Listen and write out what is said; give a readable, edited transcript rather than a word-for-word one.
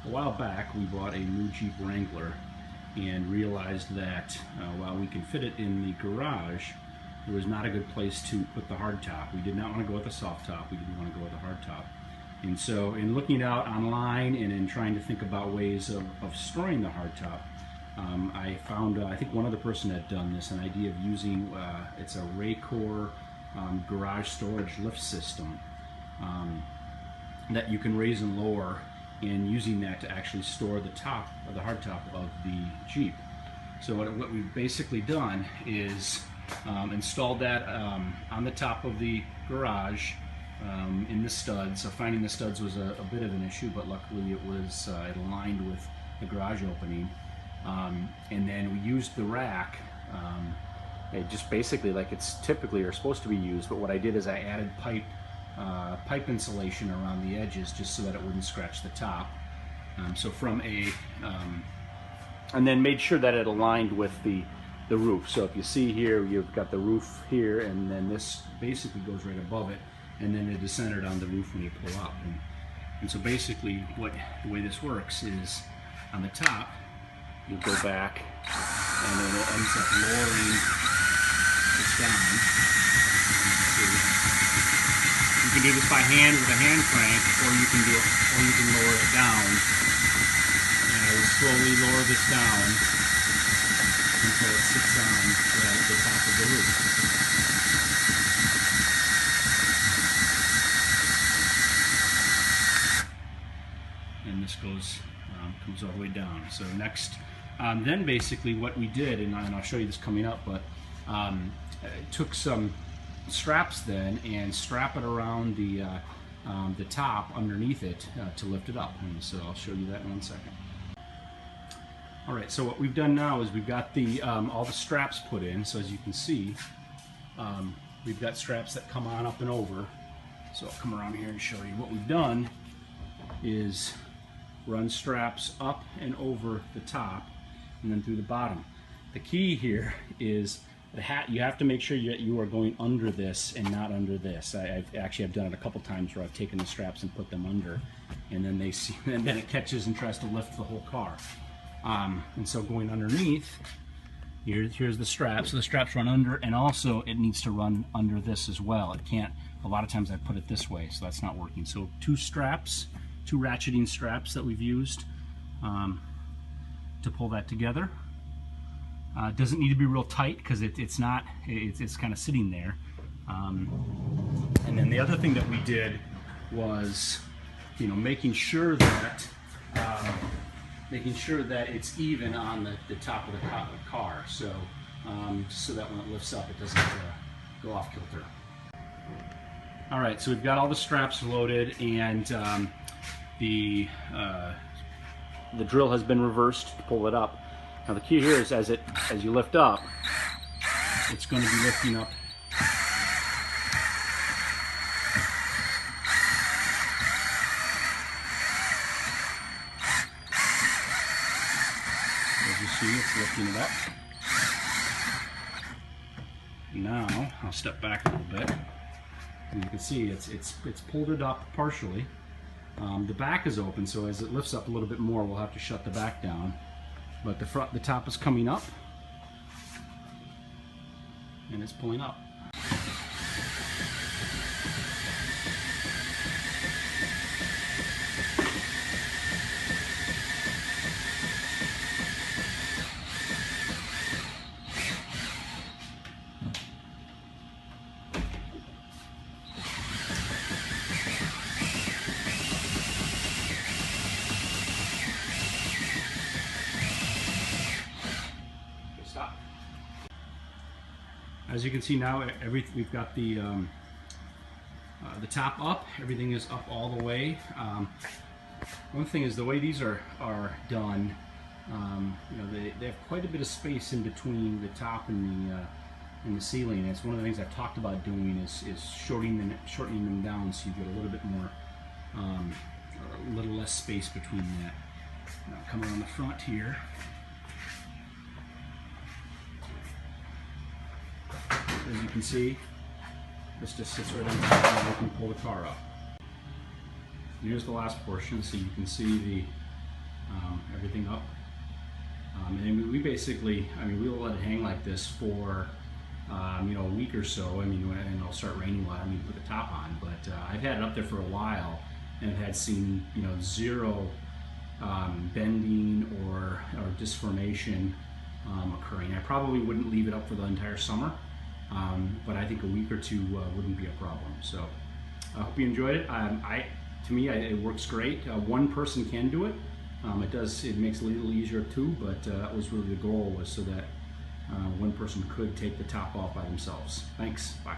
a while back we bought a new Jeep Wrangler and realized that while we can fit it in the garage, it was not a good place to put the hardtop. We did not want to go with a soft top. We didn't want to go with a hardtop. And so in looking out online and in trying to think about ways of storing the hardtop, I found, I think one other person had done this, an idea of using, it's a Racor garage storage lift system that you can raise and lower, and using that to actually store the top, or the hardtop of the Jeep. So what we've basically done is installed that on the top of the garage in the studs. So finding the studs was a bit of an issue, but luckily it was it aligned with the garage opening. And then we used the rack, just basically like it's typically or supposed to be used, but what I did is I added pipe insulation around the edges just so that it wouldn't scratch the top. So from a, and then made sure that it aligned with the roof. So if you see here, you've got the roof here, and then this basically goes right above it, and then it is centered on the roof when you pull up. And so basically the way this works is on the top, you go back, and then it ends up lowering this down. You can do this by hand with a hand crank, or you can do it, or you can lower it down. And I will slowly lower this down until it sits on the top of the roof. And this goes comes all the way down. So next, then basically what we did, and I'll show you this coming up, but took some straps then and strap it around the top underneath it to lift it up. And so I'll show you that in 1 second. All right, so what we've done now is we've got the all the straps put in. So as you can see, we've got straps that come on up and over. So I'll come around here and show you. What we've done is run straps up and over the top and then through the bottom. The key here is you have to make sure you are going under this and not under this. I've done it a couple times where I've taken the straps and put them under, and then and then it catches and tries to lift the whole car. And so going underneath, here's the straps. So the straps run under, and also it needs to run under this as well. It can't. A lot of times I put it this way, so that's not working. So two ratcheting straps that we've used to pull that together. It doesn't need to be real tight because it's kind of sitting there. And then the other thing that we did was, making sure that it's even on the top of the car, so that when it lifts up, it doesn't go off kilter. All right, so we've got all the straps loaded, and the drill has been reversed to pull it up. Now the key here is as you lift up, it's going to be lifting up. As you see, it's lifting it up. Now I'll step back a little bit, and you can see it's pulled it up partially. The back is open, so as it lifts up a little bit more, we'll have to shut the back down. But the top is coming up, and it's pulling up. As you can see now, we've got the top up. Everything is up all the way. One thing is the way these are done. They have quite a bit of space in between the top and the ceiling. And it's one of the things I've talked about doing is shortening them down so you get a little bit more, a little less space between that. Now coming on the front here. As you can see, this just sits right on top and we can pull the car up. Here's the last portion, so you can see everything up. And we basically, we'll let it hang like this for a week or so. And it'll start raining a lot. Put the top on, but I've had it up there for a while, and I've had seen zero bending or disformation occurring. I probably wouldn't leave it up for the entire summer, but I think a week or two wouldn't be a problem. So I hope you enjoyed it. To me, it works great. One person can do it. It makes it a little easier too, but that was really the goal, was so that one person could take the top off by themselves. Thanks. Bye.